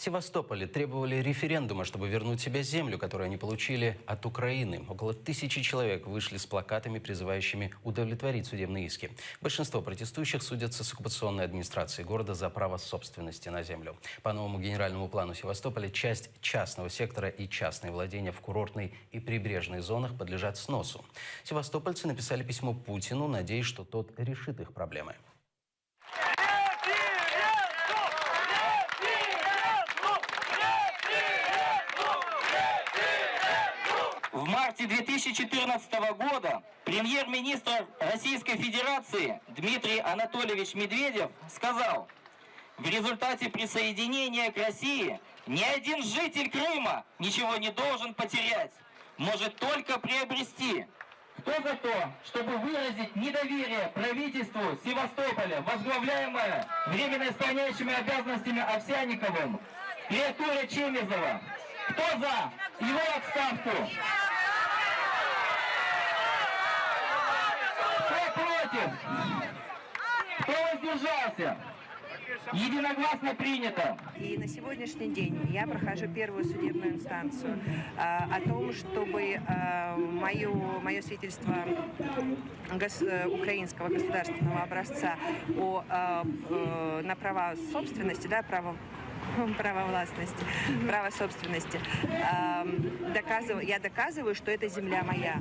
В Севастополе требовали референдума, чтобы вернуть себе землю, которую они получили от Украины. Около 1000 человек вышли с плакатами, призывающими удовлетворить судебные иски. Большинство протестующих судятся с оккупационной администрацией города за право собственности на землю. По новому генеральному плану Севастополя часть частного сектора и частные владения в курортной и прибрежной зонах подлежат сносу. Севастопольцы написали письмо Путину, надеясь, что тот решит их проблемы. В марте 2014 года премьер-министр Российской Федерации Дмитрий Анатольевич Медведев сказал: в результате присоединения к России ни один житель Крыма ничего не должен потерять, может только приобрести. Кто за то, чтобы выразить недоверие правительству Севастополя, возглавляемое временно исполняющими обязанностями Овсянниковым и Артура Чемизова? Кто за его отставку? Кто против? Кто воздержался? Единогласно принято. И на сегодняшний день я прохожу первую судебную инстанцию о том, чтобы мое свидетельство украинского государственного образца на права собственности, право властности, право собственности, я доказываю, что эта земля моя.